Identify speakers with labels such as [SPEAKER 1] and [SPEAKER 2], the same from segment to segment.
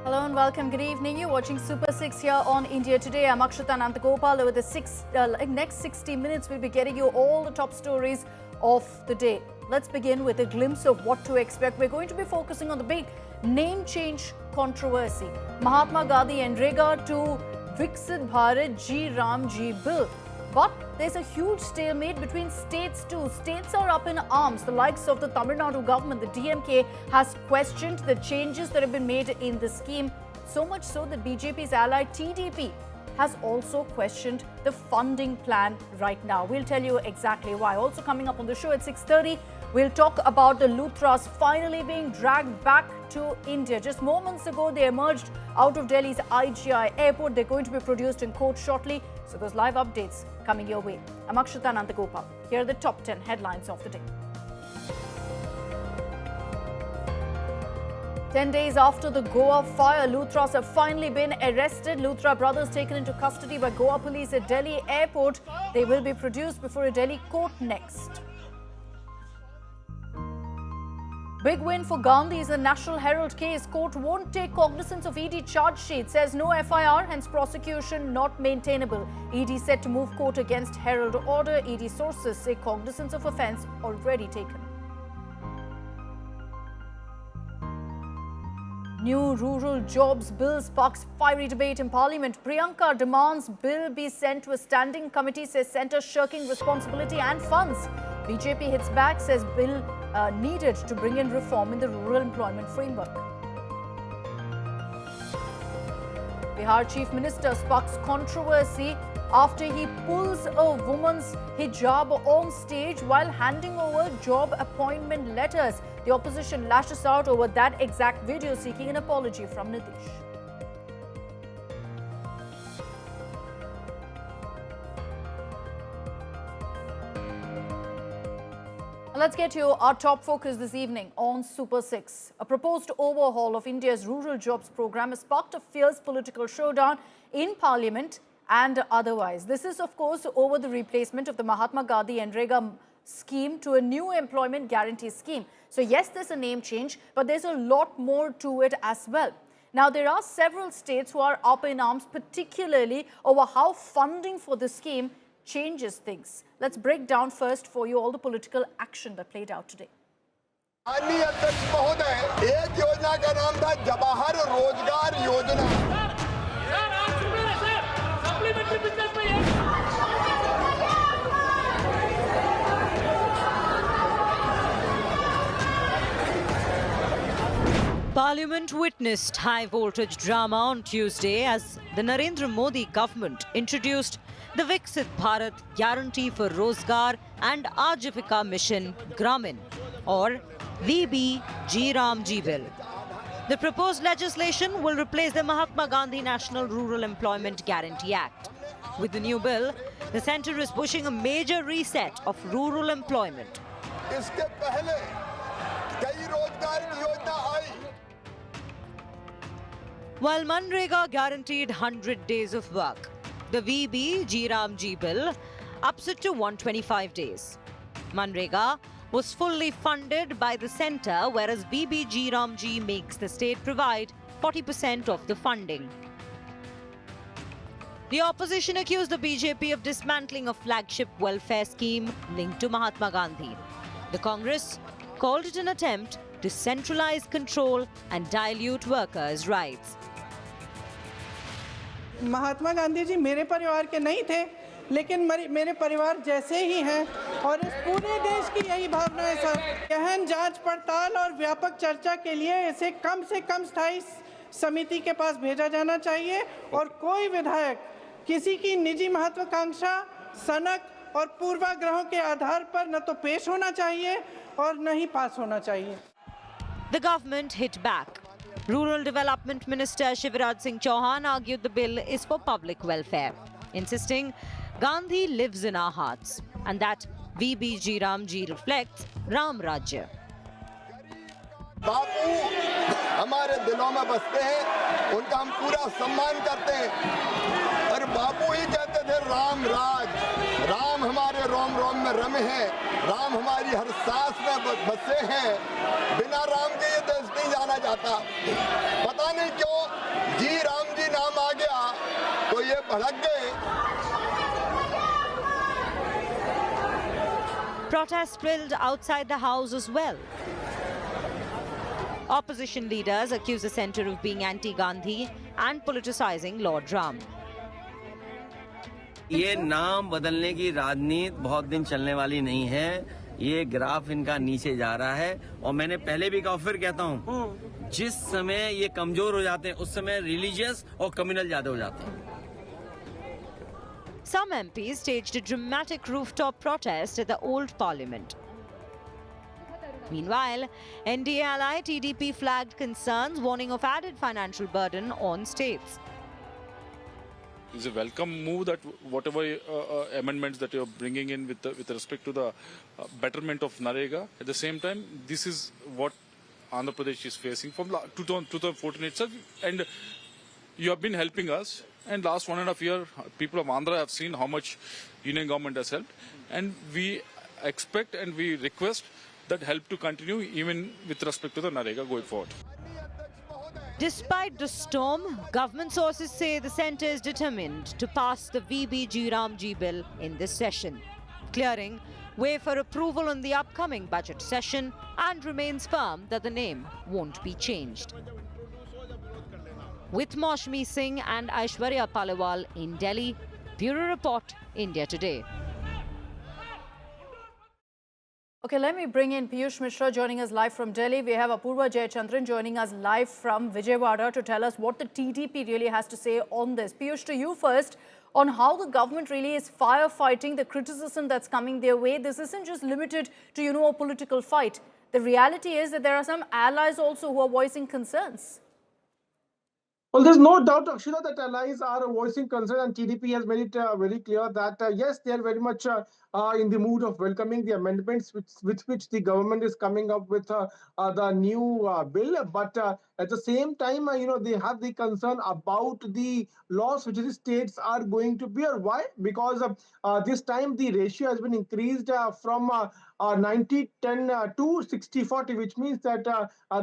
[SPEAKER 1] Hello and welcome. Good evening. You're watching Super 6 here on India Today. I'm Akshita Nandagopal. Over the next 60 minutes, we'll be getting you all the top stories of the day. Let's begin with a glimpse of what to expect. We're going to be focusing on the big name change controversy. Mahatma Gandhi MGNREGA to Viksit Bharat Ramji bill. But there's a huge stalemate between states too. States are up in arms. The likes of the Tamil Nadu government, the DMK, has questioned the changes that have been made in the scheme. So much so that BJP's ally TDP has also questioned the funding plan right now. We'll tell you exactly why. Also coming up on the show at 6:30, we'll talk about the Luthras finally being dragged back to India. Just moments ago, they emerged out of Delhi's IGI airport. They're going to be produced in court shortly. So those live updates coming your way. I'm Akshita Nandagopal. Here are the top 10 headlines of the day. 10 days after the Goa fire, Luthras have finally been arrested. Luthra brothers taken into custody by Goa police at Delhi airport. They will be produced before a Delhi court next. Big win for Gandhi's the National Herald case. Court won't take cognizance of ED charge sheet. Says no FIR, hence prosecution not maintainable. ED set to move court against Herald order. ED sources say cognizance of offence already taken. New rural jobs bill sparks fiery debate in Parliament. Priyanka demands bill be sent to a standing committee, says centre shirking responsibility and funds. BJP hits back, says bill needed to bring in reform in the rural employment framework. Bihar Chief Minister sparks controversy after he pulls a woman's hijab on stage while handing over job appointment letters. The opposition lashes out over that exact video, seeking an apology from Nitish. Let's get to our top focus this evening on Super 6. A proposed overhaul of India's rural jobs program has sparked a fierce political showdown in Parliament and otherwise. This is, of course, over the replacement of the Mahatma Gandhi MGNREGA scheme to a new employment guarantee scheme. So yes, there's a name change, but there's a lot more to it as well. Now, there are several states who are up in arms, particularly over how funding for the scheme changes things. Let's break down first for you all the political action that played out today.
[SPEAKER 2] माननीय अध्यक्ष महोदय, एक योजना का नाम था जवाहर रोजगार योजना। सर, आप सुन रहे हैं सर? सप्लीमेंट्री बिजनेस में ये
[SPEAKER 3] Parliament witnessed high-voltage drama on Tuesday as the Narendra Modi government introduced the Viksit Bharat Guarantee for Rojgar and Aajeevika Mission Grameen, or VBG Ramji bill. The proposed legislation will replace the Mahatma Gandhi National Rural Employment Guarantee Act. With the new bill, the centre is pushing a major reset of rural employment.
[SPEAKER 2] इसके पहले कई रोजगार योजना आई।
[SPEAKER 3] While MGNREGA guaranteed 100 days of work, the VBG Ramji bill ups it to 125 days. MGNREGA was fully funded by the centre, whereas VBG Ramji makes the state provide 40% of the funding. The opposition accused the BJP of dismantling a flagship welfare scheme linked to Mahatma Gandhi. The Congress called it an attempt to centralize control and dilute workers' rights.
[SPEAKER 4] Mahatma Gandhi ji मेरे परिवार के नहीं थे, लेकिन मेरे परिवार जैसे ही हैं और इस पूरे देश की यही भावना है सर। गहन जांच पड़ताल और व्यापक चर्चा के लिए इसे कम से कम स्थायी समिति के पास भेजा जाना चाहिए और कोई विधायक किसी की निजी महत्वाकांक्षा, सनक और पूर्वाग्रहों के आधार पर न तो पेश होना चाहिए और न ही पास होना चाहिए।
[SPEAKER 3] The government hit back. Rural Development Minister Shivraj Singh Chouhan argued the bill is for public welfare, insisting Gandhi lives in our hearts and that VBG Ramji reflects Ram Rajya.
[SPEAKER 2] बापू हमारे दिलों में बसते हैं, उनका हम पूरा सम्मान करते हैं। और बापू ही कहते थे राम राज, राम हमारे रोम रोम में रमे हैं, राम हमारी हर सांस में बसे हैं। बिना राम के ये देश नहीं जाना जाता। पता नहीं क्यों भड़क गए।
[SPEAKER 3] Protests spilled outside the house as well. Opposition leaders accuse the centre of being anti-Gandhi and politicizing Lord Ram.
[SPEAKER 5] ये नाम बदलने की राजनीति बहुत दिन चलने वाली नहीं है। ये ग्राफ इनका नीचे जा रहा है और मैंने पहले भी कहा, फिर कहता हूँ, जिस समय ये कमजोर हो जाते हैं उस समय रिलीजियस और कम्युनल ज्यादा हो जाते हैं।
[SPEAKER 3] Some MPs staged a dramatic rooftop protest at the old parliament. Meanwhile, NDA ally TDP flagged concerns, warning of added financial burden on states.
[SPEAKER 6] It's a welcome move that whatever amendments that you're bringing in with respect to the betterment of NREGA. At the same time, this is what Andhra Pradesh is facing from 2014 itself, and you have been helping us. And last 1.5 years, people of Andhra have seen how much union government has helped, and we expect and we request that help to continue even with respect to the NREGA going forward.
[SPEAKER 3] Despite the storm, government sources say the centre is determined to pass the VBG Ramji bill in this session, clearing way for approval in the upcoming budget session, and remains firm that the name won't be changed. With Maushmi Singh and Aishwarya Palawal in Delhi, Bureau Report, India Today.
[SPEAKER 1] Okay, let me bring in Piyush Mishra joining us live from Delhi. We have Apurva Jayachandran joining us live from Vijayawada to tell us what the TDP really has to say on this. Piyush, to you first, on how the government really is firefighting the criticism that's coming their way. This isn't just limited to, a political fight. The reality is that there are some allies also who are voicing concerns.
[SPEAKER 7] Well, there's no doubt, Akshita, that allies are voicing concern, and TDP has made it very clear that, yes, they are very much in the mood of welcoming the amendments with which the government is coming up with the new bill. But at the same time, they have the concern about the loss which the states are going to bear. Why? Because this time the ratio has been increased from 90-10 to 60-40, which means that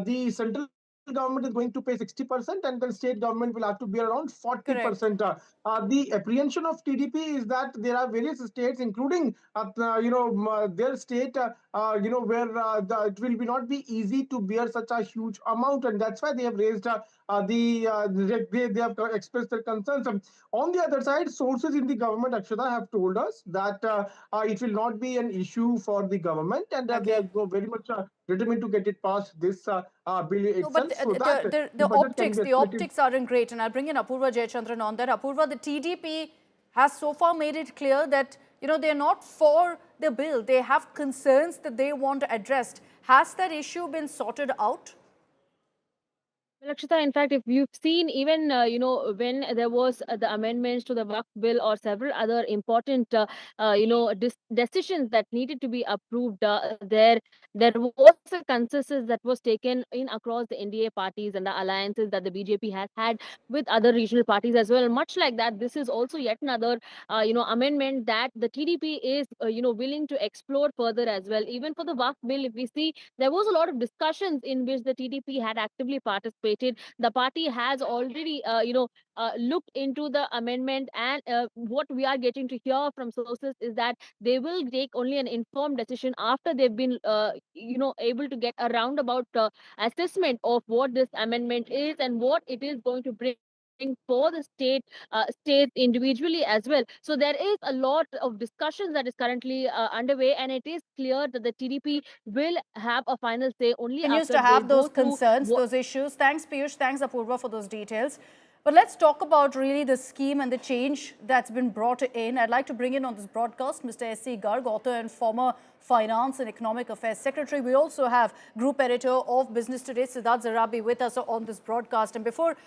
[SPEAKER 7] the central government is going to pay 60% and then state government will have to be around 40%. The apprehension of TDP is that there are various states, including their state, where it will not be easy to bear such a huge amount, and that's why they have raised they have expressed their concerns. On the other side, sources in the government, Akshata, have told us that it will not be an issue for the government, and they are very much determined to get it past this bill itself.
[SPEAKER 1] No, but the optics aren't great, and I'll bring in Apurva Jayachandran on that. Apurva, the TDP has so far made it clear that they're not for the bill. They have concerns that they want addressed. Has that issue been sorted out?
[SPEAKER 8] Well, Akshita, in fact, if you've seen even, when there was the amendments to the Waqf bill or several other important, decisions that needed to be approved, there was a consensus that was taken in across the NDA parties and the alliances that the BJP has had with other regional parties as well. Much like that, this is also yet another, amendment that the TDP is, willing to explore further as well. Even for the Waqf bill, if we see, there was a lot of discussions in which the TDP had actively participated. The party has already, looked into the amendment, and what we are getting to hear from sources is that they will take only an informed decision after they've been, able to get a roundabout assessment of what this amendment is and what it is going to bring for the states individually as well. So there is a lot of discussions that is currently underway, and it is clear that the TDP will have a final say only
[SPEAKER 1] Continues
[SPEAKER 8] after
[SPEAKER 1] to have
[SPEAKER 8] they
[SPEAKER 1] those
[SPEAKER 8] go through
[SPEAKER 1] concerns, those issues. Thanks, Piyush. Thanks, Apurva, for those details. But let's talk about really the scheme and the change that's been brought in. I'd like to bring in on this broadcast Mr. S.C. Garg, author and former Finance and Economic Affairs Secretary. We also have Group Editor of Business Today, Siddharth Zarabi, with us on this broadcast. And before,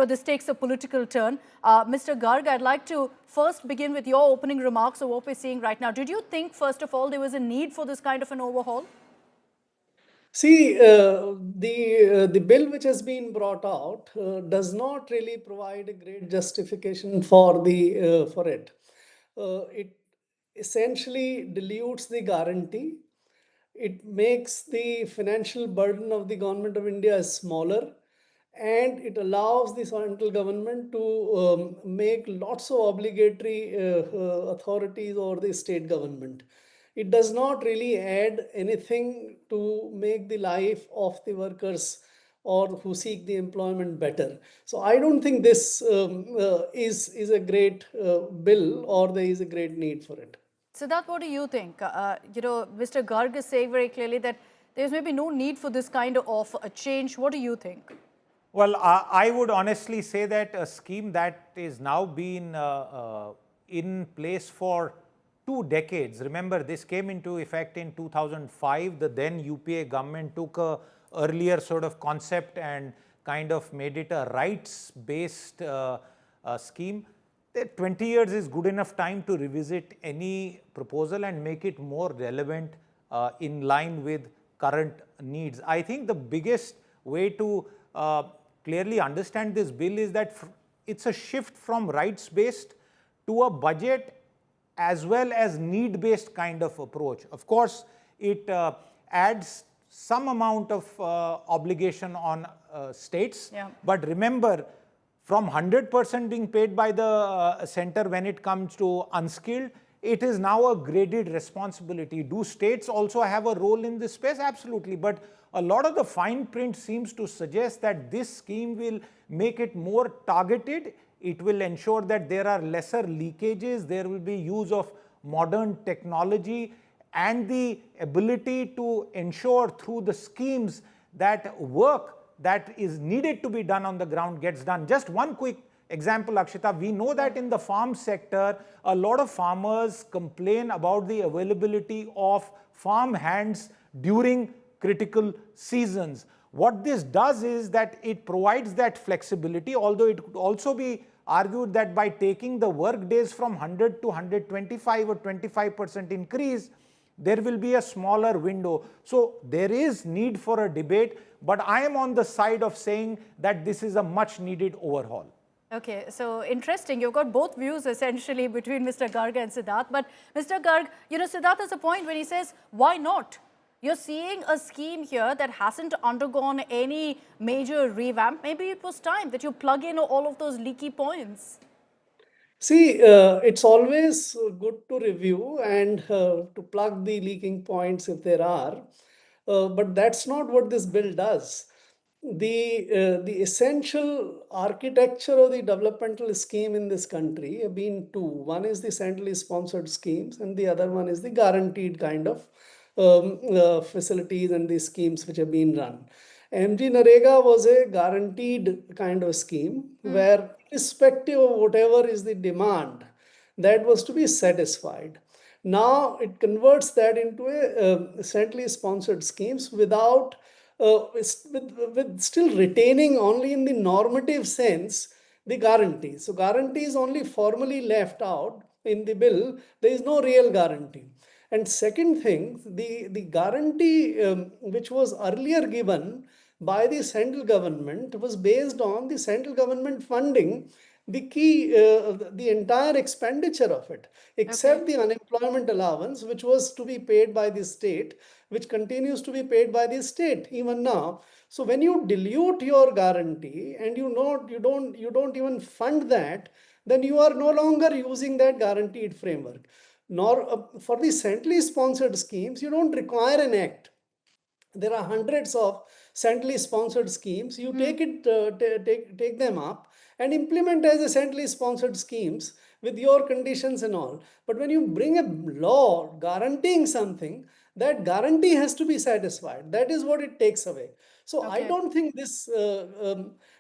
[SPEAKER 1] this takes a political turn, Mr. Garg, I'd like to first begin with your opening remarks of what we're seeing right now. Did you think, first of all, there was a need for this kind of an overhaul?
[SPEAKER 9] See, the bill which has been brought out does not really provide a great justification for it. It essentially dilutes the guarantee. It makes the financial burden of the government of India smaller, and it allows the central government to make lots of obligatory authorities over the state government. It does not really add anything to make the life of the workers or who seek the employment better. So I don't think this is a great bill, or there is a great need for it.
[SPEAKER 1] Siddharth, what do you think? Mr. Garg is saying very clearly that there's maybe no need for this kind of a change. What do you think?
[SPEAKER 10] Well, I would honestly say that a scheme that is now been in place for 2 decades. Remember, this came into effect in 2005. The then UPA government took a earlier sort of concept and kind of made it a rights-based scheme. 20 years is good enough time to revisit any proposal and make it more relevant in line with current needs. I think the biggest way to clearly understand this bill is that it's a shift from rights-based to a budget as well as need-based kind of approach. Of course, it adds some amount of obligation on states, but remember, from 100% being paid by the center when it comes to unskilled, it is now a graded responsibility. Do states also have a role in this space? Absolutely. But a lot of the fine print seems to suggest that this scheme will make it more targeted. It will ensure that there are lesser leakages. There will be use of modern technology and the ability to ensure through the schemes that work that is needed to be done on the ground gets done. Just one quick example, Akshita, we know that in the farm sector, a lot of farmers complain about the availability of farm hands during critical seasons. What this does is that it provides that flexibility, although it could also be argued that by taking the work days from 100 to 125 or 25% increase, there will be a smaller window. So there is need for a debate, but I am on the side of saying that this is a much needed overhaul.
[SPEAKER 1] Okay, so interesting. You've got both views essentially between Mr. Garg and Siddharth. But Mr. Garg, Siddharth has a point when he says, why not? You're seeing a scheme here that hasn't undergone any major revamp. Maybe it was time that you plug in all of those leaky points.
[SPEAKER 9] See, it's always good to review and to plug the leaking points if there are, but that's not what this bill does. The essential architecture of the developmental scheme in this country have been two. One is the centrally sponsored schemes, and the other one is the guaranteed kind of facilities and the schemes which have been run. MGNREGA was a guaranteed kind of scheme where, irrespective of whatever is the demand, that was to be satisfied. Now it converts that into a centrally sponsored schemes without, with still retaining only in the normative sense the guarantee. So guarantee is only formally left out in the bill. There is no real guarantee. And second thing, the guarantee which was earlier given by the central government was based on the central government funding the entire expenditure of it, except the unemployment allowance, which was to be paid by the state, which continues to be paid by the state even now. So when you dilute your guarantee and you don't even fund that, then you are no longer using that guaranteed framework. Nor for the centrally sponsored schemes, you don't require an act. There are hundreds of centrally sponsored schemes. You take them up and implement as a centrally sponsored schemes with your conditions and all. But when you bring a law guaranteeing something, that guarantee has to be satisfied. That is what it takes away. So I don't think this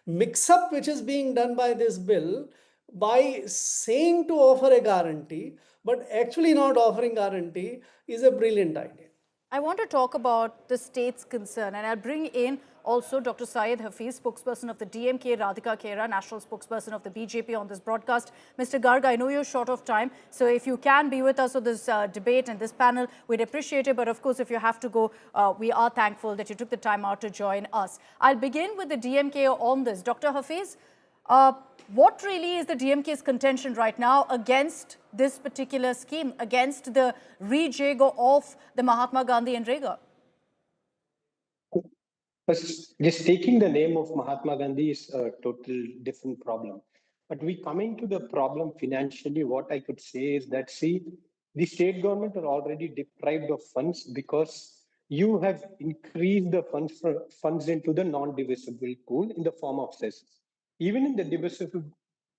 [SPEAKER 9] mix-up which is being done by this bill, by saying to offer a guarantee, but actually not offering guarantee, is a brilliant idea.
[SPEAKER 1] I want to talk about the state's concern, and I'll bring in also Dr. Syed Hafeez, spokesperson of the DMK, Radhika Khera, national spokesperson of the BJP on this broadcast. Mr. Garg, I know you're short of time, so if you can be with us on this debate and this panel, we'd appreciate it. But of course, if you have to go, we are thankful that you took the time out to join us. I'll begin with the DMK on this. Dr. Hafeez, what really is the DMK's contention right now against this particular scheme, against the rejig of the Mahatma Gandhi NREGA?
[SPEAKER 11] Just taking the name of Mahatma Gandhi is a total different problem. But we coming to the problem financially, what I could say is that, see, the state government are already deprived of funds because you have increased the funds into the non-divisible pool in the form of cess. Even in the divisible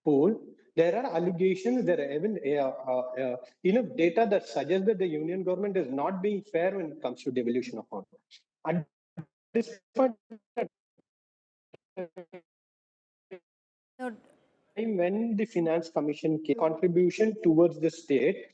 [SPEAKER 11] pool, there are allegations, there are even enough data that suggests that the union government is not being fair when it comes to devolution of power. At this point,
[SPEAKER 1] No,
[SPEAKER 11] when the finance commission contribution towards the state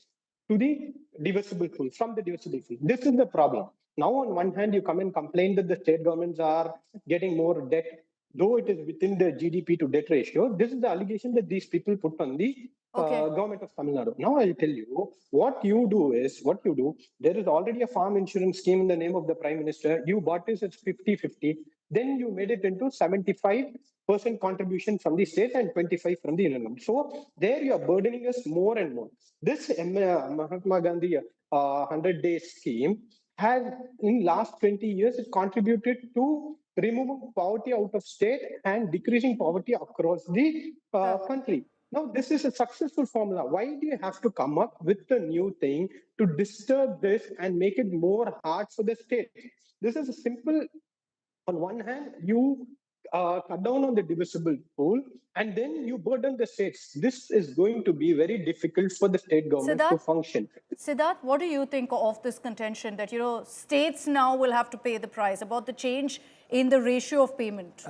[SPEAKER 11] to the divisible pool, from the divisible pool. This is the problem. Now, on one hand, you come and complain that the state governments are getting more debt, though it is within the GDP to debt ratio. This is the allegation that these people put on the government of Tamil Nadu. Now, I'll tell you what you do. There is already a farm insurance scheme in the name of the Prime Minister. You bought this as 50-50. Then you made it into 75% contribution from the state and 25 from the union government. So there you are burdening us more and more. This Mahatma Gandhi 100-day scheme has, in last 20 years, it contributed to removing poverty out of state and decreasing poverty across the country. Now, this is a successful formula. Why do you have to come up with a new thing to disturb this and make it more hard for the state? This is a simple. On one hand, you cut down on the divisible pool, and then you burden the states. This is going to be very difficult for the state governments to function.
[SPEAKER 1] Siddharth, what do you think of this contention that, states now will have to pay the price, about the change in the ratio of payment?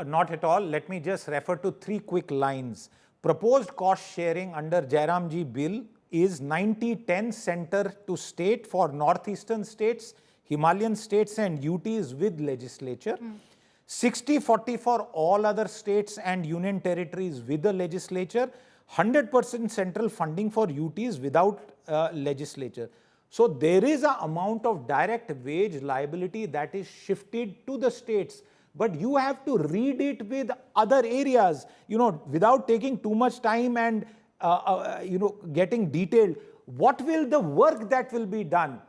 [SPEAKER 10] Not at all. Let me just refer to 3 quick lines. Proposed cost sharing under Jairamji bill is 90-10 center to state for northeastern states, Himalayan states and UTs with legislature. 60-40 for all other states and union territories with the legislature. 100% central funding for UTs without legislature. So there is an amount of direct wage liability that is shifted to the states. But you have to read it with other areas, without taking too much time and, getting detailed. What will the work that will be done?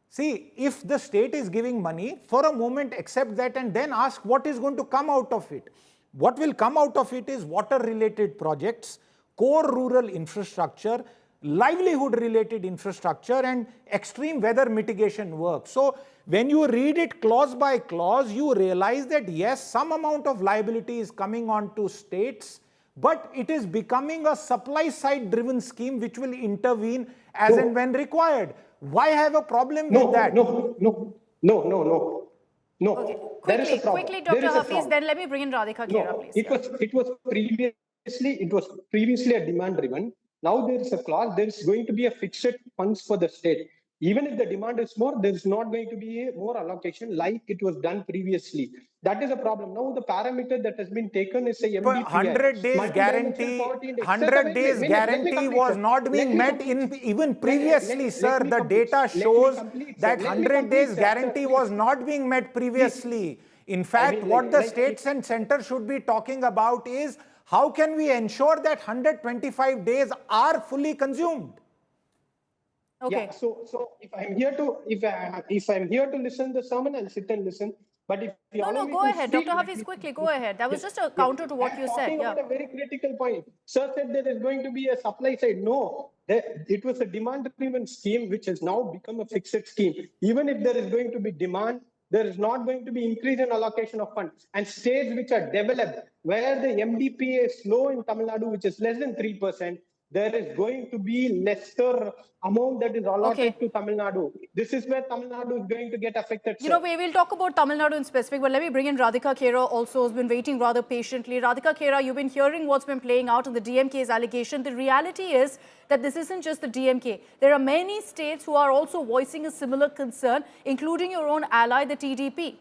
[SPEAKER 10] See, if the state is giving money, for a moment accept that and then ask what is going to come out of it. What will come out of it is water-related projects, core rural infrastructure, livelihood-related infrastructure, and extreme weather mitigation work. So, when you read it clause by clause, you realize that yes, some amount of liability is coming on to states, but it is becoming a supply-side driven scheme which will intervene as and when required. Why have a problem with that?
[SPEAKER 11] No.
[SPEAKER 1] Okay. Quickly, Dr. Hafiz, then let me bring in Radhika Khera, please.
[SPEAKER 11] It was previously a demand driven. Now there is a clause, there is going to be a fixed funds for the state. Even if the demand is more, there is not going to be a more allocation like it was done previously. That is a problem. Now the parameter that has been taken is a MDPI.
[SPEAKER 10] 100 days guarantee, 100 days guarantee was not being met even previously, sir. The data shows that 100 days guarantee was not being met previously. In fact, what the states and center should be talking about is how can we ensure that 125 days are fully consumed?
[SPEAKER 11] Okay. Yeah, so if I'm here to listen to the sermon, I'll sit and listen. But if you
[SPEAKER 1] go ahead, Dr. Hafiz, quickly go ahead. That was just a counter to what you said.
[SPEAKER 11] Yeah, about a very critical point. Sir said there is going to be a supply side. No, it was a demand-driven scheme which has now become a fixed scheme. Even if there is going to be demand, there is not going to be increase in allocation of funds. And states which are developed, where the MDPA is low in Tamil Nadu, which is less than 3%, there is going to be lesser amount that is allotted to Tamil Nadu. This is where Tamil Nadu is going to get affected.
[SPEAKER 1] We will talk about Tamil Nadu in specific, but let me bring in Radhika Khera also, who's been waiting rather patiently. Radhika Khera, you've been hearing what's been playing out in the DMK's allegation. The reality is that this isn't just the DMK. There are many states who are also voicing a similar concern, including your own ally, the TDP.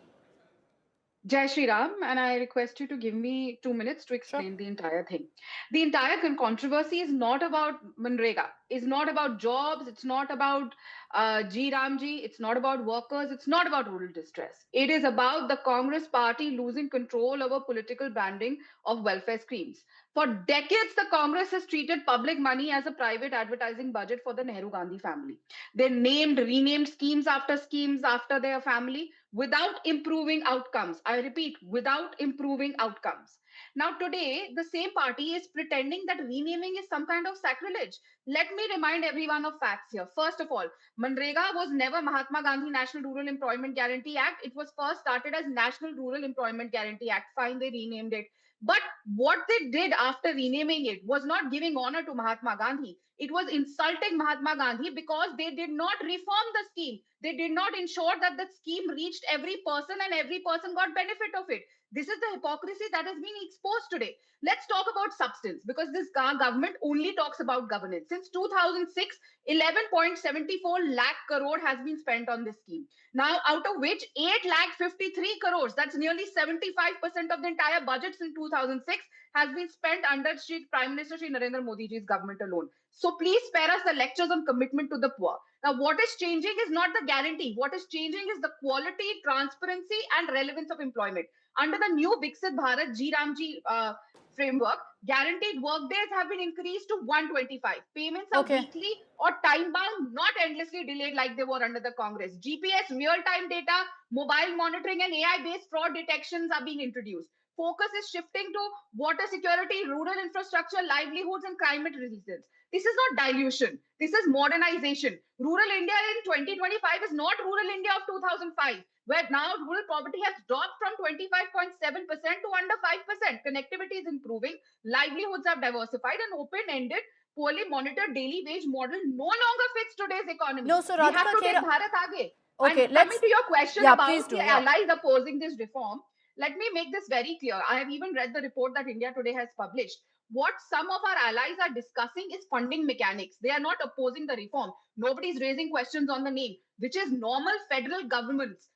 [SPEAKER 12] Jai Shri Ram, and I request you to give me 2 minutes to explain the entire thing. The entire controversy is not about MGNREGA, it's not about jobs, it's not about Ramji, it's not about workers, it's not about rural distress. It is about the Congress party losing control over political branding of welfare schemes. For decades, the Congress has treated public money as a private advertising budget for the Nehru-Gandhi family. They renamed schemes after their family, without improving outcomes. I repeat, without improving outcomes. Now, today, the same party is pretending that renaming is some kind of sacrilege. Let me remind everyone of facts here. First of all, MGNREGA was never Mahatma Gandhi National Rural Employment Guarantee Act. It was first started as National Rural Employment Guarantee Act. Fine, they renamed it. But what they did after renaming it was not giving honor to Mahatma Gandhi. It was insulting Mahatma Gandhi because they did not reform the scheme. They did not ensure that the scheme reached every person and every person got benefit of it. This is the hypocrisy that has been exposed today. Let's talk about substance, because this government only talks about governance. Since 2006, 11.74 lakh crore has been spent on this scheme. Now, out of which 8 lakh 53 crores, that's nearly 75% of the entire budget since 2006, has been spent under Prime Minister Shri Narendra Modi's government alone. So please spare us the lectures on commitment to the poor. Now, what is changing is not the guarantee. What is changing is the quality, transparency, and relevance of employment. Under the new Viksit Bharat Ramji framework, guaranteed work days have been increased to 125. Payments are weekly or time-bound, not endlessly delayed like they were under the Congress. GPS, real-time data, mobile monitoring, and AI-based fraud detections are being introduced. Focus is shifting to water security, rural infrastructure, livelihoods, and climate resilience. This is not dilution. This is modernization. Rural India in 2025 is not rural India of 2005, where now rural poverty has dropped from 25.7% to under 5%. Connectivity is improving, livelihoods have diversified, and open-ended, poorly monitored daily wage model no longer fits today's economy.
[SPEAKER 1] No, so
[SPEAKER 12] we have to take Bharat aage. Okay, coming to your question about the allies opposing this reform, let me make this very clear. I have even read the report that India Today has published. What some of our allies are discussing is funding mechanics. They are not opposing the reform. Nobody is raising questions on the name, which is normal federal governance.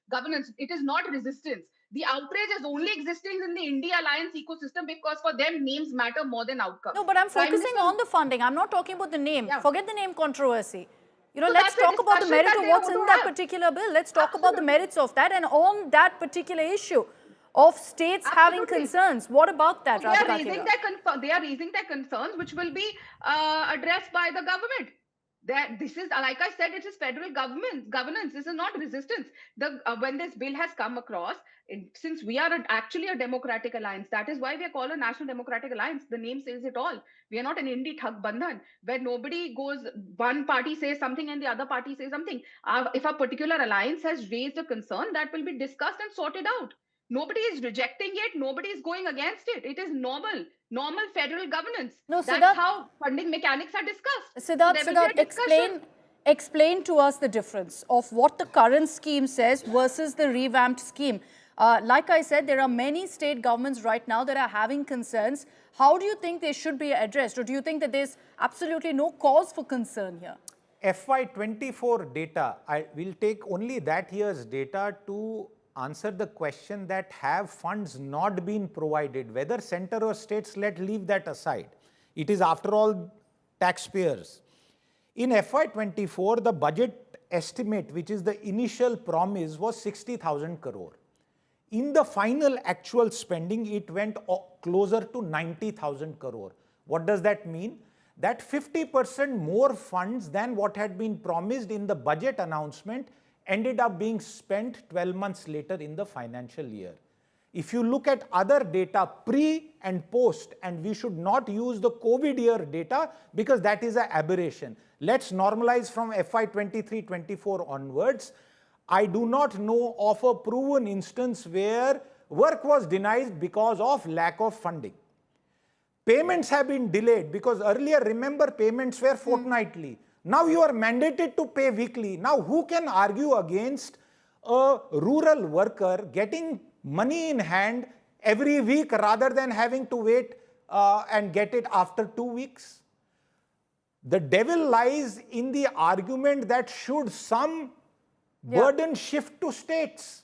[SPEAKER 12] It is not resistance. The outrage is only existing in the India Alliance ecosystem because for them names matter more than outcomes.
[SPEAKER 1] No, but I'm focusing on the funding. I'm not talking about the name. Yeah. Forget the name controversy. You know, so let's talk about the merit of what's in that particular bill. Let's talk about the merits of that, and on that particular issue of states having concerns. What about that,
[SPEAKER 12] so they are raising their concerns, which will be addressed by the government. This is, like I said, it is federal governance. This is not resistance. When this bill has come across, since we are actually a democratic alliance, that is why we are called a National Democratic Alliance. The name says it all. We are not an Indi Thak Bandhan, where nobody goes, one party says something and the other party says something. If a particular alliance has raised a concern, that will be discussed and sorted out. Nobody is rejecting it. Nobody is going against it. It is normal federal governance. No, that's how funding mechanics are discussed.
[SPEAKER 1] Siddharth, explain to us the difference of what the current scheme says versus the revamped scheme. Like I said, there are many state governments right now that are having concerns. How do you think they should be addressed? Or do you think that there's absolutely no cause for concern here?
[SPEAKER 10] FY24 data, I will take only that year's data to answer the question that have funds not been provided, whether center or states, leave that aside. It is after all taxpayers. In FY24, the budget estimate, which is the initial promise, was 60,000 crore. In the final actual spending, it went closer to 90,000 crore. What does that mean? That 50% more funds than what had been promised in the budget announcement ended up being spent 12 months later in the financial year. If you look at other data pre and post, and we should not use the COVID year data because that is an aberration. Let's normalize from FY23-24 onwards. I do not know of a proven instance where work was denied because of lack of funding. Payments have been delayed because earlier, remember, payments were fortnightly. Now you are mandated to pay weekly. Now who can argue against a rural worker getting money in hand every week rather than having to wait and get it after 2 weeks? The devil lies in the argument that should some burden shift to states.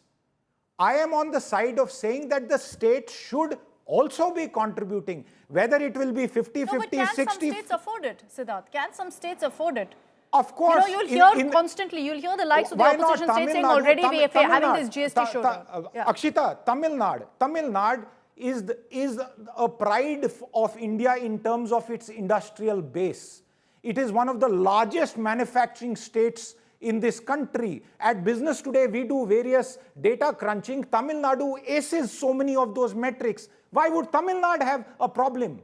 [SPEAKER 10] I am on the side of saying that the state should also be contributing, whether it will be 50, 50, 60.
[SPEAKER 1] Can some states afford it, Siddharth? Can some states afford it?
[SPEAKER 10] Of course.
[SPEAKER 1] You know, you'll hear constantly, you'll hear the likes of the opposition states saying already we are having this GST showdown.
[SPEAKER 10] Akshita, Tamil Nadu is a pride of India in terms of its industrial base. It is one of the largest manufacturing states in this country. At Business Today, we do various data crunching. Tamil Nadu aces so many of those metrics. Why would Tamil Nadu have a problem?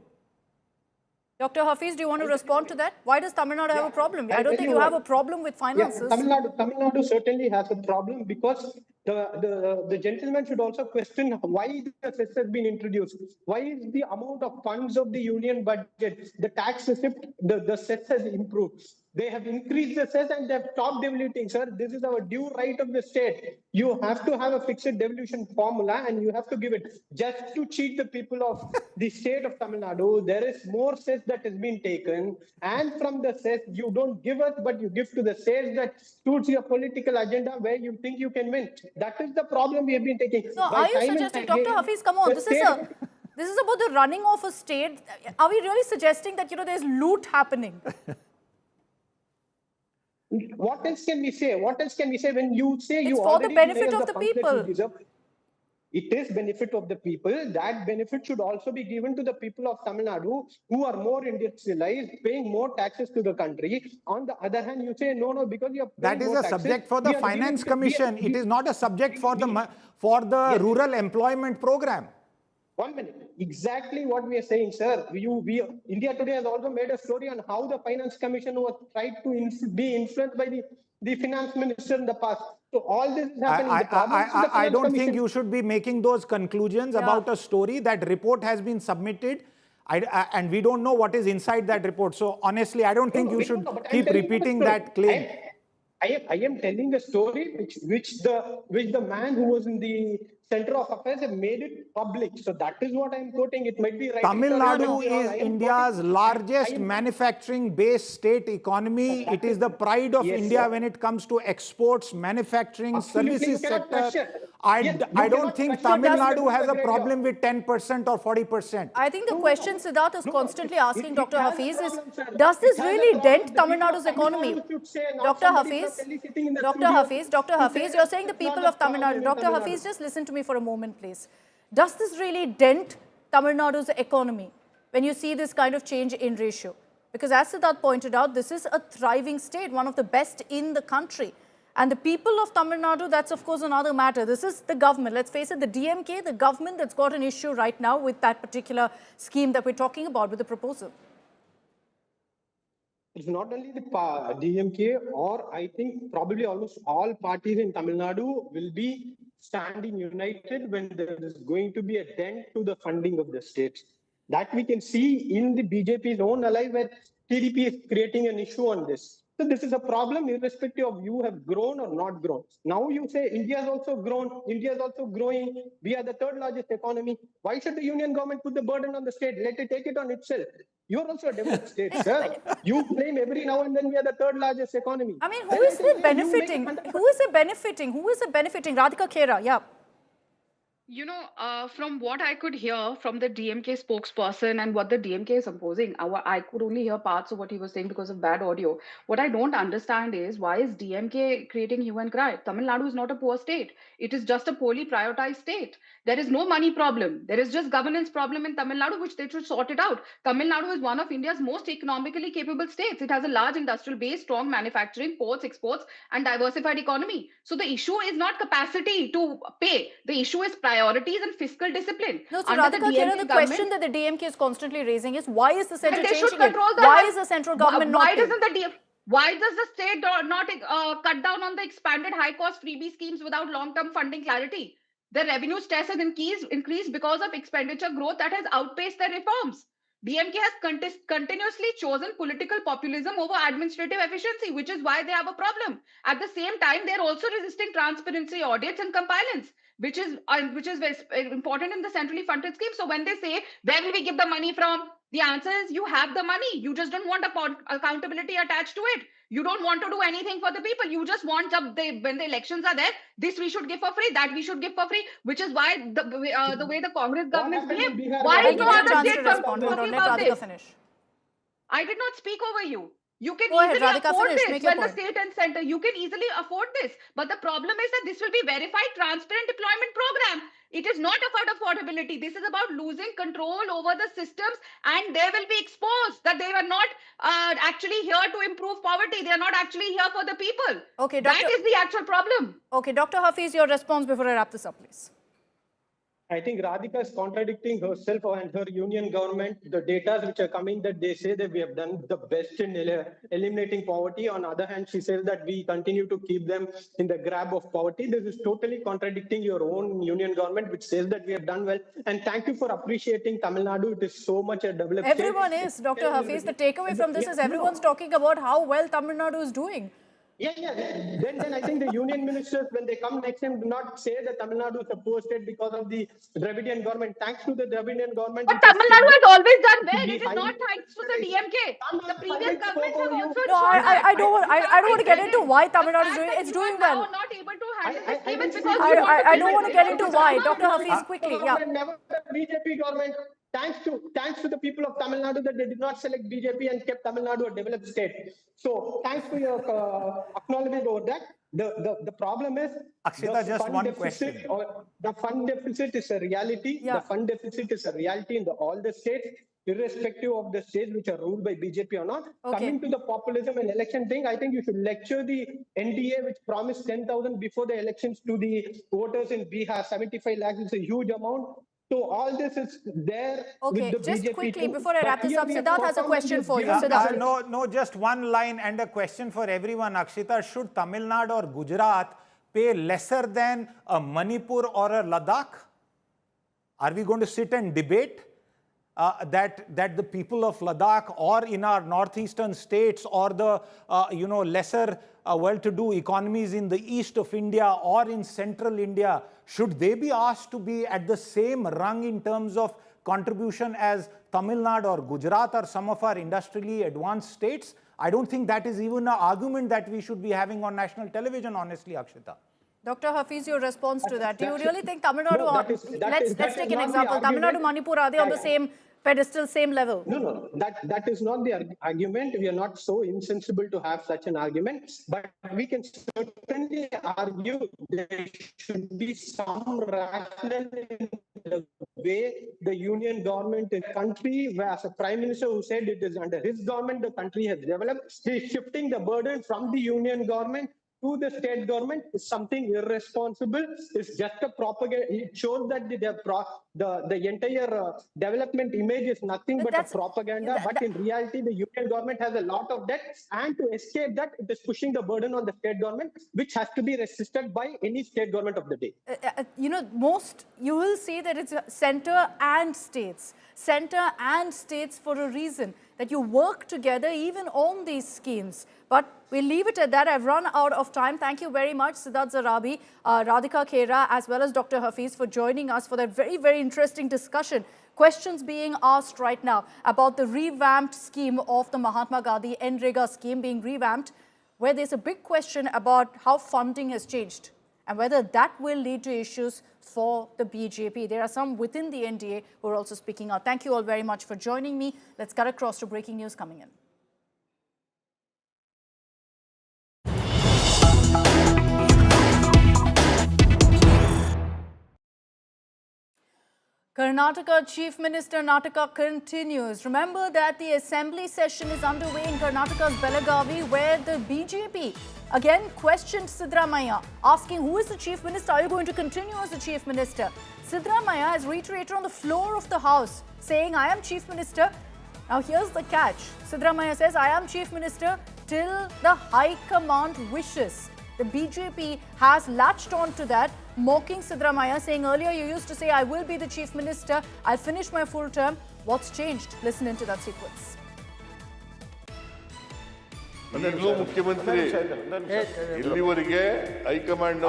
[SPEAKER 1] Dr. Hafiz, do you want to respond to that? Why does Tamil Nadu have a problem? I don't think you have a problem with finances.
[SPEAKER 11] Tamil Nadu certainly has a problem because the gentleman should also question why the cess has been introduced. Why is the amount of funds of the union budget, the tax receipt, the cess has improved? They have increased the cess and they have stopped devoluting, sir. This is our due right of the state. You have to have a fixed devolution formula and you have to give it. Just to cheat the people of the state of Tamil Nadu, there is more cess that has been taken. And from the cess, you don't give us, but you give to the cess that suits your political agenda where you think you can win. That is the problem we have been taking.
[SPEAKER 1] So are you suggesting, Dr. Hafiz, come on, this is about the running of a state. Are we really suggesting that, there's loot happening?
[SPEAKER 11] What else can we say? What else can we say when you say
[SPEAKER 1] it's for the benefit of the people?
[SPEAKER 11] It is benefit of the people. That benefit should also be given to the people of Tamil Nadu who are more industrialized, paying more taxes to the country. On the other hand, you say no, because you are paying
[SPEAKER 10] that is
[SPEAKER 11] more
[SPEAKER 10] a
[SPEAKER 11] taxes.
[SPEAKER 10] subject for the Finance Commission. It is not a subject for the rural employment program.
[SPEAKER 11] 1 minute. Exactly what we are saying, sir. India Today has also made a story on how the Finance Commission was tried to be influenced by the Finance Minister in the past. So all this is happening.
[SPEAKER 10] I don't think you should be making those conclusions about a story. That report has been submitted. And we don't know what is inside that report. So honestly, I don't think you should keep repeating that claim.
[SPEAKER 11] I am telling a story which the man who was in the center of affairs have made it public. So that is what I am quoting. It might be right.
[SPEAKER 10] Tamil Nadu is India's largest manufacturing-based state economy. It is the pride of India when it comes to exports, manufacturing, services sector. I don't think Tamil Nadu has a problem with 10% or 40%.
[SPEAKER 1] I think the question Siddharth is constantly asking Dr. Hafiz is, does this really dent Tamil Nadu's economy? Dr. Hafiz, you're saying the people of Tamil Nadu. Dr. Hafiz, just listen to me for a moment, please. Does this really dent Tamil Nadu's economy when you see this kind of change in ratio? Because as Siddharth pointed out, this is a thriving state, one of the best in the country. And the people of Tamil Nadu, that's of course another matter. This is the government. Let's face it, the DMK, the government that's got an issue right now with that particular scheme that we're talking about, with the proposal.
[SPEAKER 11] It's not only the DMK, or I think probably almost all parties in Tamil Nadu will be standing united when there is going to be a dent to the funding of the states. That we can see in the BJP's own ally, where TDP is creating an issue on this. So this is a problem irrespective of you have grown or not grown. Now you say India has also grown, India is also growing. We are the third largest economy. Why should the union government put the burden on the state? Let it take it on itself. You're also a developed state, sir. You claim every now and then we are the third largest economy.
[SPEAKER 1] I mean, who is it benefiting? Who is it benefiting? Who is it benefiting? Radhika Khera, yeah.
[SPEAKER 12] From what I could hear from the DMK spokesperson and what the DMK is opposing, I could only hear parts of what he was saying because of bad audio. What I don't understand is, why is DMK creating hue and cry? Tamil Nadu is not a poor state. It is just a poorly prioritized state. There is no money problem. There is just governance problem in Tamil Nadu, which they should sort it out. Tamil Nadu is one of India's most economically capable states. It has a large industrial base, strong manufacturing, ports, exports, and diversified economy. So the issue is not capacity to pay. The issue is priorities and fiscal discipline.
[SPEAKER 1] No, so Radhika Khera, the question that the DMK is constantly raising is, why is the centre changing it? Why is the central government not?
[SPEAKER 12] Why does the state not cut down on the expanded high-cost freebie schemes without long-term funding clarity? The revenue stress has increased because of expenditure growth that has outpaced the reforms. DMK has continuously chosen political populism over administrative efficiency, which is why they have a problem. At the same time, they're also resisting transparency, audits, and compliance, which is very important in the centrally funded scheme. So when they say, where will we give the money from? The answer is, you have the money. You just don't want accountability attached to it. You don't want to do anything for the people. You just want, when the elections are there, this we should give for free, that we should give for free, which is why the way the Congress government behave. Why is no other state talking about this? I did not speak over you. You can
[SPEAKER 1] Go ahead,
[SPEAKER 12] easily
[SPEAKER 1] Radhika,
[SPEAKER 12] afford
[SPEAKER 1] finish.
[SPEAKER 12] this
[SPEAKER 1] Make your
[SPEAKER 12] when the
[SPEAKER 1] point.
[SPEAKER 12] state and center. You can easily afford this. But the problem is that this will be verified, transparent deployment program. It is not about affordability. This is about losing control over the systems, and they will be exposed that they were not actually here to improve poverty. They are not actually here for the people.
[SPEAKER 1] Okay,
[SPEAKER 12] That is the actual problem.
[SPEAKER 1] Okay, Dr. Hafiz, your response before I wrap this up, please.
[SPEAKER 11] I think Radhika is contradicting herself and her union government. The data which are coming that they say that we have done the best in eliminating poverty. On the other hand, she says that we continue to keep them in the grab of poverty. This is totally contradicting your own union government, which says that we have done well. And thank you for appreciating Tamil Nadu. It is so much a developed
[SPEAKER 1] Everyone
[SPEAKER 11] state.
[SPEAKER 1] is, Dr. Hafiz. The takeaway from this is everyone's talking about how well Tamil Nadu is doing.
[SPEAKER 11] Yeah. Then I think the union ministers, when they come next time, do not say that Tamil Nadu is a poor state because of the Dravidian government. Thanks to the Dravidian government.
[SPEAKER 12] But Tamil Nadu has always done well. It is not thanks to the DMK. The previous governments have also.
[SPEAKER 1] No, I don't want to get into why Tamil Nadu is doing. It's doing well.
[SPEAKER 12] Not able to handle this scheme is because
[SPEAKER 1] I don't want to get into why. Dr. Hafiz, quickly. Yeah.
[SPEAKER 11] Never the BJP government. Thanks to the people of Tamil Nadu that they did not select BJP and kept Tamil Nadu a developed state. So thanks for your acknowledgement over that. The problem is
[SPEAKER 10] Akshita, just one question.
[SPEAKER 11] The fund deficit is a reality.
[SPEAKER 1] Yeah.
[SPEAKER 11] The fund deficit is a reality in all the states, irrespective of the states which are ruled by BJP or not.
[SPEAKER 1] Okay.
[SPEAKER 11] Coming to the populism and election thing, I think you should lecture the NDA, which promised 10,000 before the elections to the voters in Bihar. 75 lakhs is a huge amount. So all this is there.
[SPEAKER 1] Okay,
[SPEAKER 11] with the
[SPEAKER 1] just
[SPEAKER 11] BJP
[SPEAKER 1] quickly
[SPEAKER 11] too.
[SPEAKER 1] before I wrap this up,
[SPEAKER 11] But here we
[SPEAKER 1] Siddharth
[SPEAKER 11] have
[SPEAKER 1] has a question for you.
[SPEAKER 11] performed
[SPEAKER 1] Siddharth.
[SPEAKER 10] No, just one line and a question for everyone. Akshita, should Tamil Nadu or Gujarat pay lesser than a Manipur or a Ladakh? Are we going to sit and debate that the people of Ladakh or in our northeastern states or the lesser well-to-do economies in the east of India or in central India, should they be asked to be at the same rung in terms of contribution as Tamil Nadu or Gujarat or some of our industrially advanced states? I don't think that is even an argument that we should be having on national television, honestly, Akshita.
[SPEAKER 1] Dr. Hafiz, your response to that. Do you really think Tamil Nadu, let's take an
[SPEAKER 11] not the
[SPEAKER 1] example. Tamil Nadu,
[SPEAKER 11] argument.
[SPEAKER 1] Manipur, are they on the same pedestal, same level?
[SPEAKER 11] No. That is not the argument. We are not so insensible to have such an argument. But we can certainly argue there should be some rationale in the way the union government in country, where as a prime minister who said it is under his government the country has developed, he is shifting the burden from the union government to the state government is something irresponsible. It's just a propaganda. It shows that the entire development image is nothing but a propaganda. But in reality, the union government has a lot of debt, and to escape that, it is pushing the burden on the state government, which has to be resisted by any state government of the day.
[SPEAKER 1] You will see that it's center and states for a reason, that you work together even on these schemes. But we'll leave it at that. I've run out of time. Thank you very much, Siddharth Zarabi, Radhika Khera, as well as Dr. Hafiz for joining us for that very, very interesting discussion. Questions being asked right now about the revamped scheme of the Mahatma Gandhi MGNREGA scheme being revamped, where there's a big question about how funding has changed and whether that will lead to issues for the BJP. There are some within the NDA who are also speaking out. Thank you all very much for joining me. Let's cut across to breaking news coming in. Karnataka Chief Minister Natka continues. Remember that the assembly session is underway in Karnataka's Belagavi, where the BJP again questioned Siddaramaiah, asking who is the Chief Minister? Are you going to continue as the Chief Minister? Siddaramaiah has reiterated on the floor of the House, saying, I am Chief Minister. Now here's the catch. Siddaramaiah says, I am Chief Minister till the High Command wishes. The BJP has latched on to that, mocking Siddaramaiah, saying earlier you used to say, I will be the Chief Minister, I'll finish my full term. What's changed? Listen into that sequence.
[SPEAKER 13] ಮುಖ್ಯಮಂತ್ರಿ ಇಲ್ಲಿವರೆಗೆ high command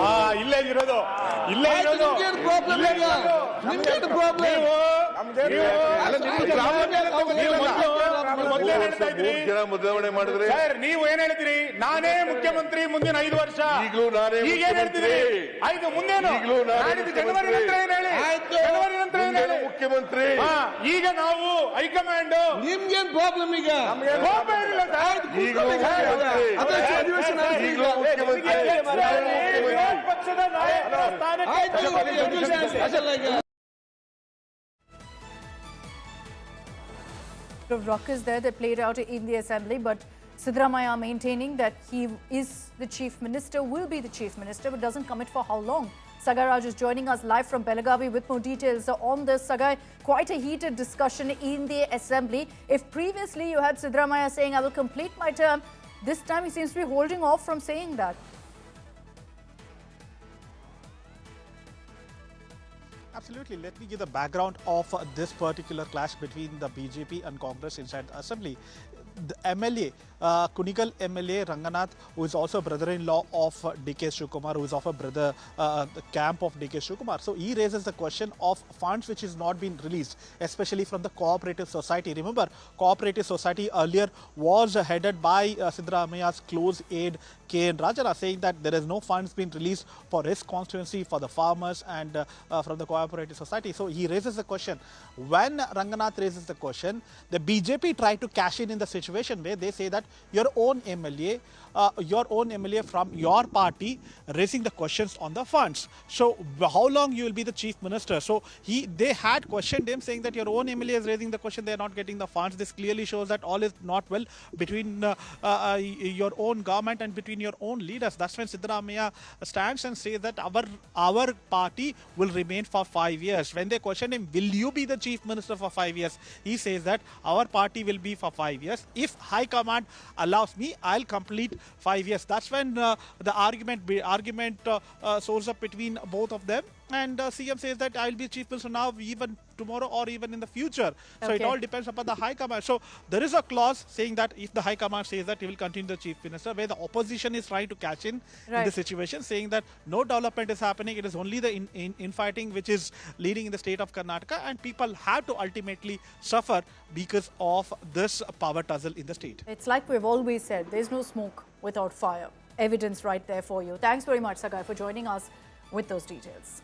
[SPEAKER 13] ಬದಲಾವಣೆ ಮಾಡಿದ್ರೆ
[SPEAKER 14] ನೀವು ಏನ್ ಹೇಳ್ತೀರಿ? ನಾನೇ ಮುಖ್ಯಮಂತ್ರಿ ಮುಂದಿನ 5 ವರ್ಷ. ಈಗಲೂ ನಾನೇ ಮುಖ್ಯಮಂತ್ರಿ. ಮುಂದೇನು? ಜನವರಿ ನಂತರ ಏನ್ ಹೇಳಿ? ಜನವರಿ ನಂತರ ಹೇಳಿದ್ದೇನೆ
[SPEAKER 13] ಮುಖ್ಯಮಂತ್ರಿ
[SPEAKER 14] ಈಗ ನಾವು ಹೈಕಮಾಂಡ್
[SPEAKER 7] ನಿಮ್ಗೇನ್ ಪ್ರಾಬ್ಲಮ್ ಈಗ
[SPEAKER 14] ಕೋಪ ಏನಿಲ್ಲ ಸರ್. ವಿರೋಧ ಪಕ್ಷದ ನಾಯಕರ ಸ್ಥಾನಕ್ಕೆ
[SPEAKER 1] of ruckus there that played out in the assembly, but Siddaramaiah maintaining that he is the chief minister, will be the chief minister, but doesn't commit for how long. Sagai Raj is joining us live from Belagavi with more details on this. Sagai, quite a heated discussion in the assembly. If previously you had Siddaramaiah saying, I will complete my term, this time he seems to be holding off from saying that.
[SPEAKER 15] Absolutely. Let me give the background of this particular clash between the BJP and Congress inside the assembly. The MLA, Kunigal MLA Ranganath, who is also brother-in-law of DK Shivkumar, who is of a brother, the camp of DK Shivkumar. So he raises the question of funds which is not been released, especially from the cooperative society. Remember, cooperative society earlier was headed by Siddaramaiah's close aide K.N. Rajana, saying that there is no funds being released for his constituency, for the farmers and from the cooperative society. So he raises the question. When Ranganath raises the question, the BJP tried to cash in the situation where they say that your own MLA from your party raising the questions on the funds. So how long you will be the chief minister? So they had questioned him, saying that your own MLA is raising the question, they are not getting the funds. This clearly shows that all is not well between your own government and between your own leaders. That's when Siddaramaiah stands and says that our party will remain for 5 years. When they questioned him, will you be the chief minister for 5 years? He says that our party will be for 5 years. If High Command allows me, I'll complete 5 years. That's when the argument soars up between both of them. And CM says that I'll be chief minister now, even tomorrow or even in the future. So it all depends upon the High Command. So there is a clause saying that if the High Command says that he will continue the chief minister, where the opposition is trying to catch in the situation, saying that no development is happening. It is only the infighting which is leading in the state of Karnataka, and people have to ultimately suffer because of this power tussle in the state.
[SPEAKER 1] It's like we've always said, there's no smoke without fire. Evidence right there for you. Thanks very much, Sagai, for joining us with those details.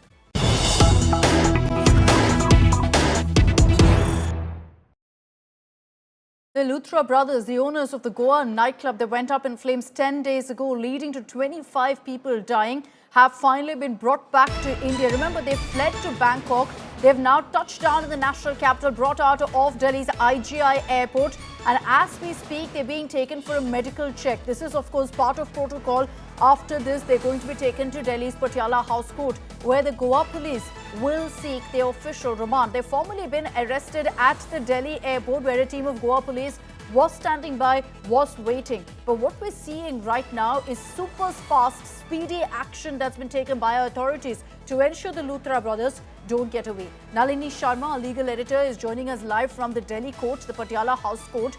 [SPEAKER 1] The Luthra brothers, the owners of the Goa nightclub that went up in flames 10 days ago, leading to 25 people dying, have finally been brought back to India. Remember, they fled to Bangkok. They've now touched down in the national capital, brought out of Delhi's IGI airport. And as we speak, they're being taken for a medical check. This is, of course, part of protocol. After this, they're going to be taken to Delhi's Patiala House Court, where the Goa police will seek their official remand. They've formally been arrested at the Delhi airport, where a team of Goa police was standing by, was waiting. But what we're seeing right now is super fast, speedy action that's been taken by our authorities to ensure the Luthra brothers don't get away. Nalini Sharma, our legal editor, is joining us live from the Delhi court, the Patiala House Court,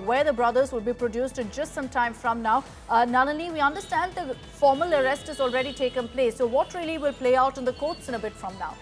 [SPEAKER 1] where the brothers will be produced in just some time from now. Nalini, we understand the formal arrest has already taken place. So what really will play out in the courts in a bit from now?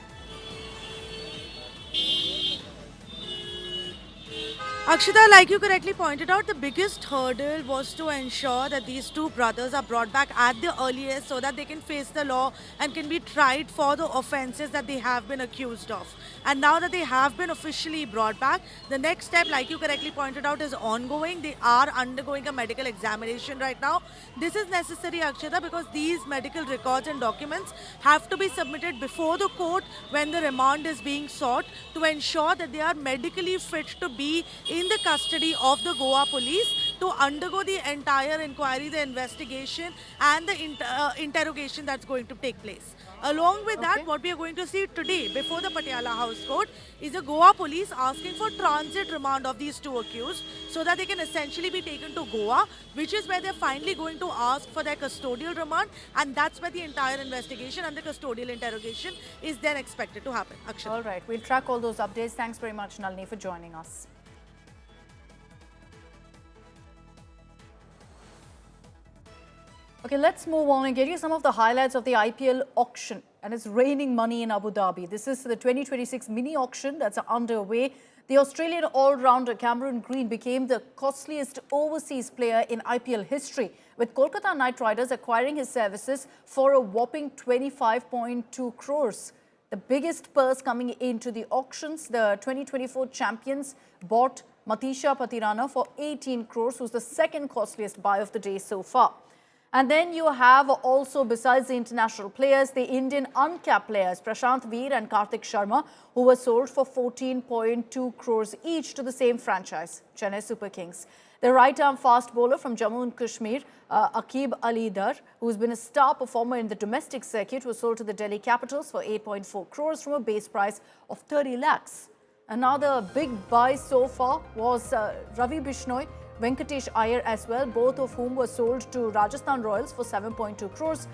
[SPEAKER 16] Akshita, like you correctly pointed out, the biggest hurdle was to ensure that these two brothers are brought back at the earliest so that they can face the law and can be tried for the offences that they have been accused of. And now that they have been officially brought back, the next step, like you correctly pointed out, is ongoing. They are undergoing a medical examination right now. This is necessary, Akshita, because these medical records and documents have to be submitted before the court when the remand is being sought, to ensure that they are medically fit to be in the custody of the Goa police to undergo the entire inquiry, the investigation and the interrogation that's going to take place. Along with that, what we are going to see today before the Patiala House Court is the Goa police asking for transit remand of these two accused so that they can essentially be taken to Goa, which is where they're finally going to ask for their custodial remand, and that's where the entire investigation and the custodial interrogation is then expected to happen. Akshita.
[SPEAKER 1] All right, we'll track all those updates. Thanks very much, Nalini, for joining us. Okay, let's move on and get you some of the highlights of the IPL auction. And it's raining money in Abu Dhabi. This is the 2026 mini auction that's underway. The Australian all-rounder Cameron Green became the costliest overseas player in IPL history, with Kolkata Knight Riders acquiring his services for a whopping 25.2 crores. The biggest purse coming into the auctions, the 2024 champions bought Matisha Patirana for 18 crores, who's the second costliest buy of the day so far. And then you have also, besides the international players, the Indian uncapped players, Prashant Veer and Karthik Sharma, who were sold for 14.2 crores each to the same franchise, Chennai Super Kings. The right-arm fast bowler from Jammu and Kashmir, Aqib Ali Dar, who's been a star performer in the domestic circuit, was sold to the Delhi Capitals for 8.4 crores from a base price of 30 lakhs. Another big buy so far was Ravi Bishnoi, Venkatesh Iyer as well, both of whom were sold to Rajasthan Royals for 7.2 crores.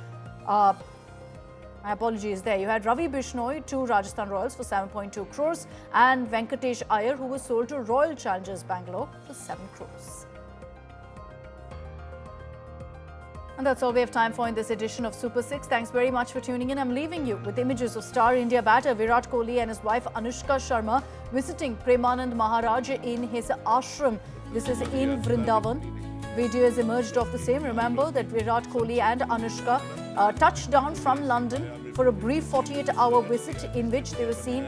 [SPEAKER 1] My apologies there. You had Ravi Bishnoi to Rajasthan Royals for 7.2 crores and Venkatesh Iyer, who was sold to Royal Challengers Bangalore for 7 crores. And that's all we have time for in this edition of Super 6. Thanks very much for tuning in. I'm leaving you with images of star India batter Virat Kohli and his wife Anushka Sharma visiting Premanand Maharaj in his ashram. This is in Vrindavan. Video has emerged of the same. Remember that Virat Kohli and Anushka touched down from London for a brief 48-hour visit in which they were seen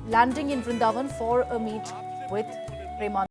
[SPEAKER 1] landing in Vrindavan for a meet with Premanand.